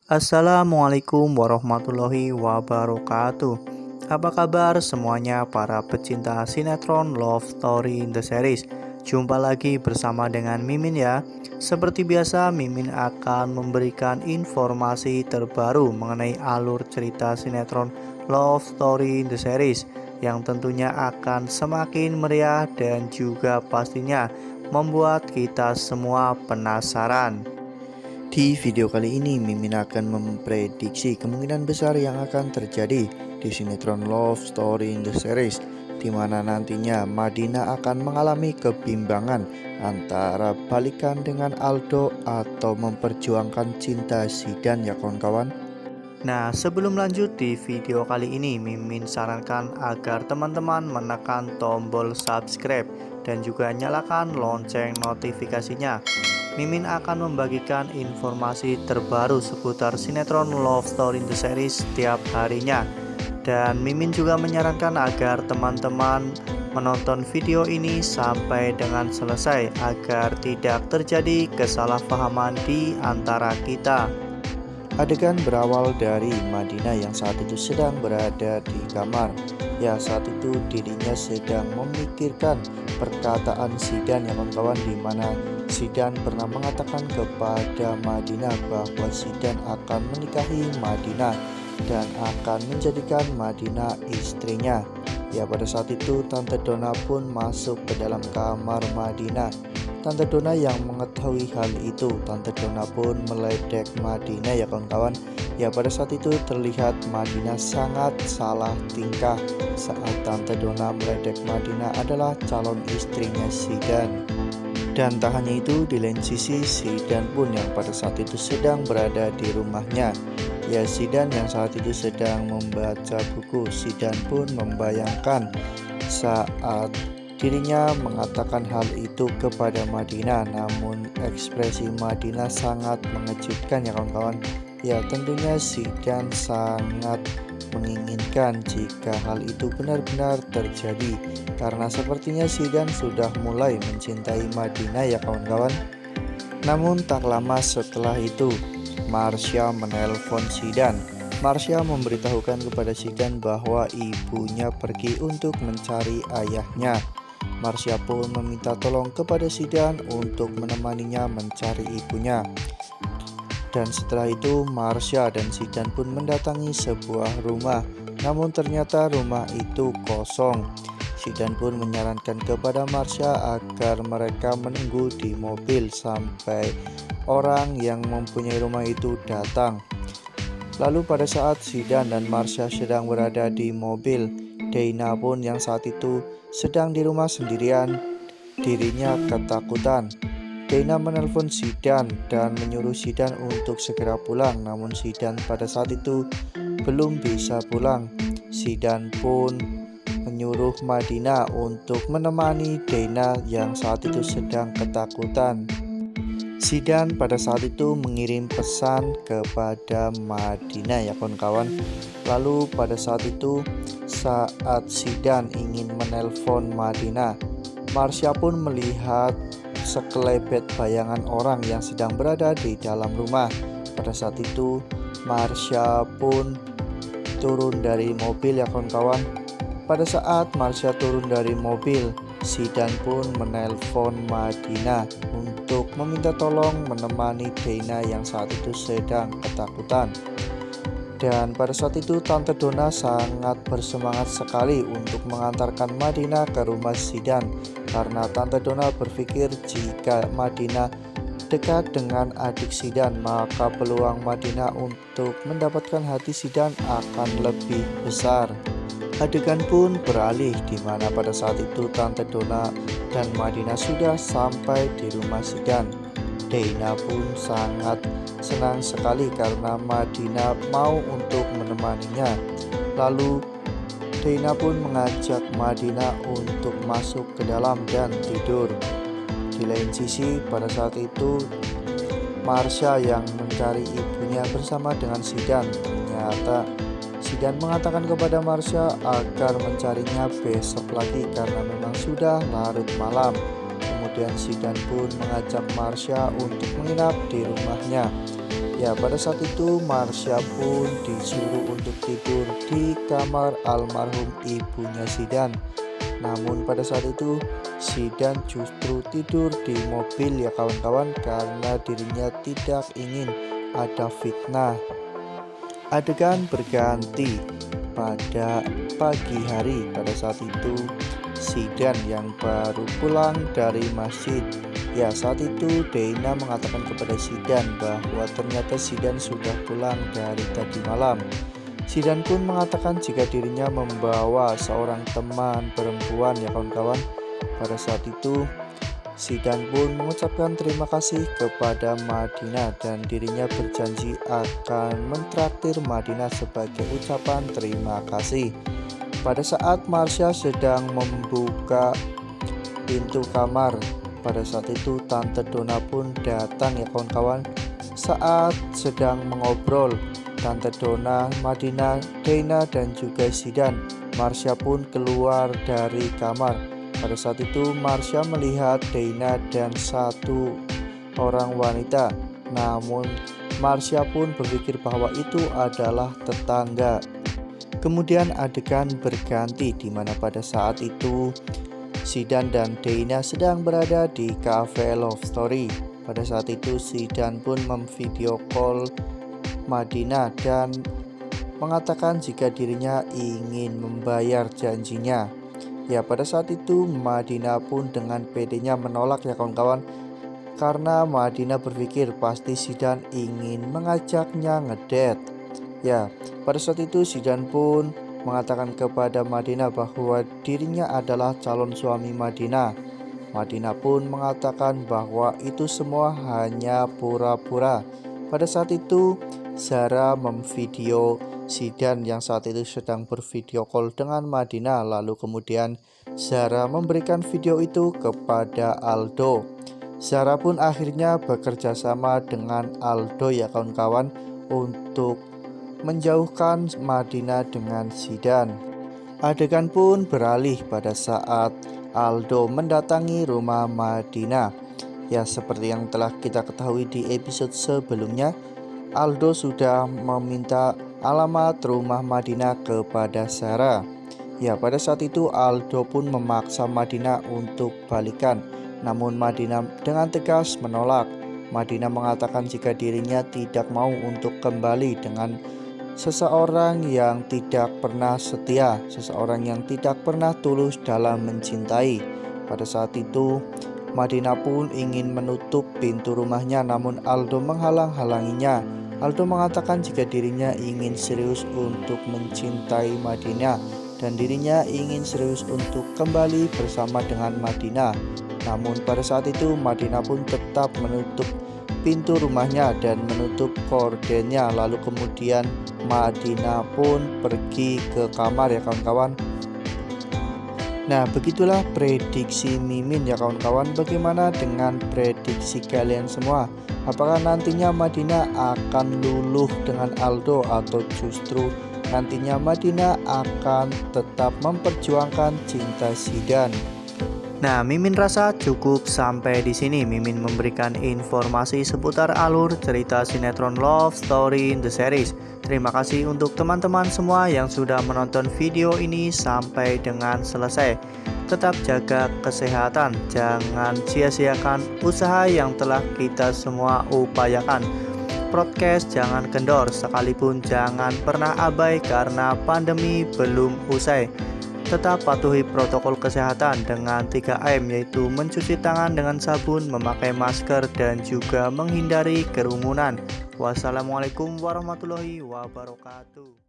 Assalamualaikum warahmatullahi wabarakatuh. Apa kabar semuanya para pecinta sinetron Love Story in the Series? Jumpa lagi bersama dengan Mimin ya. Seperti biasa Mimin akan memberikan informasi terbaru mengenai alur cerita sinetron Love Story in the Series yang tentunya akan semakin meriah dan juga pastinya membuat kita semua penasaran. Di video kali ini Mimin akan memprediksi kemungkinan besar yang akan terjadi di sinetron Love Story in the Series, di mana nantinya Madina akan mengalami kebimbangan antara balikan dengan Aldo atau memperjuangkan cinta Zidan ya kawan-kawan. Nah, sebelum lanjut di video kali ini, Mimin sarankan agar teman-teman menekan tombol subscribe dan juga nyalakan lonceng notifikasinya. Mimin akan membagikan informasi terbaru seputar sinetron Love Story in the Series setiap harinya. Dan Mimin juga menyarankan agar teman-teman menonton video ini sampai dengan selesai agar tidak terjadi kesalahpahaman di antara kita. Adegan berawal dari Madina yang saat itu sedang berada di kamar. Ya, saat itu dirinya sedang memikirkan perkataan Zidan ya kawan-kawan, di mana Zidan pernah mengatakan kepada Madina bahwa Zidan akan menikahi Madina dan akan menjadikan Madina istrinya. Ya, pada saat itu Tante Donna pun masuk ke dalam kamar Madina. Tante Donna yang mengetahui hal itu, Tante Donna pun meledek Madina ya kawan-kawan. Ya, pada saat itu terlihat Madina sangat salah tingkah saat Tante Donna meledek Madina adalah calon istrinya Zidan. Dan tak hanya itu, di lain sisi Zidan pun yang pada saat itu sedang berada di rumahnya. Ya, Zidan yang saat itu sedang membaca buku. Zidan pun membayangkan saat dirinya mengatakan hal itu kepada Madina, namun ekspresi Madina sangat mengejutkan ya kawan-kawan. Ya, tentunya Zidan sangat menginginkan jika hal itu benar-benar terjadi, karena sepertinya Zidan sudah mulai mencintai Madina ya kawan-kawan. Namun tak lama setelah itu Marsha menelpon Zidan. Marsha memberitahukan kepada Zidan bahwa ibunya pergi untuk mencari ayahnya. Marsha pun meminta tolong kepada Zidan untuk menemaninya mencari ibunya. Dan setelah itu Marsha dan Zidan pun mendatangi sebuah rumah. Namun ternyata rumah itu kosong. Zidan pun menyarankan kepada Marsha agar mereka menunggu di mobil sampai orang yang mempunyai rumah itu datang. Lalu pada saat Zidan dan Marsha sedang berada di mobil, Dayna pun yang saat itu sedang di rumah sendirian, dirinya ketakutan. Dayna menelpon Zidan dan menyuruh Zidan untuk segera pulang, namun Zidan pada saat itu belum bisa pulang. Zidan pun menyuruh Madina untuk menemani Dayna yang saat itu sedang ketakutan. Zidan pada saat itu mengirim pesan kepada Madina ya kawan-kawan. Lalu pada saat itu saat Zidan ingin menelpon Madina, Marsha pun melihat sekelebet bayangan orang yang sedang berada di dalam rumah. Pada saat itu Marsha pun turun dari mobil ya kawan-kawan. Pada saat Marsha turun dari mobil, Zidan pun menelpon Madina untuk meminta tolong menemani Dayna yang saat itu sedang ketakutan. Dan pada saat itu Tante Donna sangat bersemangat sekali untuk mengantarkan Madina ke rumah Zidan, karena Tante Donna berpikir jika Madina dekat dengan adik Zidan, maka peluang Madina untuk mendapatkan hati Zidan akan lebih besar. Adegan pun beralih di mana pada saat itu Tante Donna dan Madina sudah sampai di rumah Zidan. Dayna pun sangat senang sekali karena Madina mau untuk menemaninya. Lalu Dayna pun mengajak Madina untuk masuk ke dalam dan tidur. Di lain sisi pada saat itu Marsha yang mencari ibunya bersama dengan Zidan. Ternyata Zidan mengatakan kepada Marsha agar mencarinya besok lagi karena memang sudah larut malam. Kemudian Zidan pun mengajak Marsha untuk menginap di rumahnya. Ya, pada saat itu Marsha pun disuruh untuk tidur di kamar almarhum ibunya Zidan. Namun pada saat itu Zidan justru tidur di mobil ya kawan-kawan, karena dirinya tidak ingin ada fitnah. Adegan berganti pada pagi hari. Pada saat itu Zidan yang baru pulang dari masjid. Ya, saat itu Dana mengatakan kepada Zidan bahwa ternyata Zidan sudah pulang dari tadi malam. Zidan pun mengatakan jika dirinya membawa seorang teman perempuan ya kawan-kawan. Pada saat itu Zidan pun mengucapkan terima kasih kepada Madinah dan dirinya berjanji akan mentraktir Madinah sebagai ucapan terima kasih. Pada saat Marsha sedang membuka pintu kamar, pada saat itu Tante Donna pun datang ya kawan-kawan. Saat sedang mengobrol Tante Donna, Madinah, Dana dan juga Zidan, Marsha pun keluar dari kamar. Pada saat itu Marsha melihat Dana dan satu orang wanita. Namun Marsha pun berpikir bahwa itu adalah tetangga. Kemudian adegan berganti di mana pada saat itu Zidan dan Dana sedang berada di cafe Love Story. Pada saat itu Zidan pun memvideo call Madinah dan mengatakan jika dirinya ingin membayar janjinya. Ya, pada saat itu Madinah pun dengan pedenya menolak ya kawan-kawan, karena Madinah berpikir pasti Zidan ingin mengajaknya ngedate. Ya, pada saat itu Zidan pun mengatakan kepada Madinah bahwa dirinya adalah calon suami Madinah. Madinah pun mengatakan bahwa itu semua hanya pura-pura. Pada saat itu Zara memvideo Zidan yang saat itu sedang bervideo call dengan Madinah. Lalu kemudian Zara memberikan video itu kepada Aldo. Zara pun akhirnya bekerja sama dengan Aldo ya kawan-kawan untuk menjauhkan Madinah dengan Zidan. Adegan pun beralih pada saat Aldo mendatangi rumah Madinah. Ya, seperti yang telah kita ketahui di episode sebelumnya, Aldo sudah meminta alamat rumah Madinah kepada Zara. Ya, pada saat itu Aldo pun memaksa Madinah untuk balikan. Namun Madinah dengan tegas menolak. Madinah mengatakan jika dirinya tidak mau untuk kembali dengan seseorang yang tidak pernah setia, seseorang yang tidak pernah tulus dalam mencintai. Pada saat itu Madinah pun ingin menutup pintu rumahnya, namun Aldo menghalang-halanginya. Aldo mengatakan jika dirinya ingin serius untuk mencintai Madinah dan dirinya ingin serius untuk kembali bersama dengan Madinah. Namun pada saat itu Madinah pun tetap menutup pintu rumahnya dan menutup kordennya. Lalu kemudian Madinah pun pergi ke kamar ya kawan-kawan. Nah, begitulah prediksi Mimin ya kawan-kawan. Bagaimana dengan prediksi kalian semua? Apakah nantinya Madinah akan luluh dengan Aldo atau justru nantinya Madinah akan tetap memperjuangkan cinta Zidan? Nah, Mimin rasa cukup sampai di sini. Mimin memberikan informasi seputar alur cerita sinetron Love Story in the Series. Terima kasih untuk teman-teman semua yang sudah menonton video ini sampai dengan selesai. Tetap jaga kesehatan, jangan sia-siakan usaha yang telah kita semua upayakan. Podcast jangan kendor, sekalipun jangan pernah abai karena pandemi belum usai. Tetap patuhi protokol kesehatan dengan 3M, yaitu mencuci tangan dengan sabun, memakai masker, dan juga menghindari kerumunan. Wassalamualaikum warahmatullahi wabarakatuh.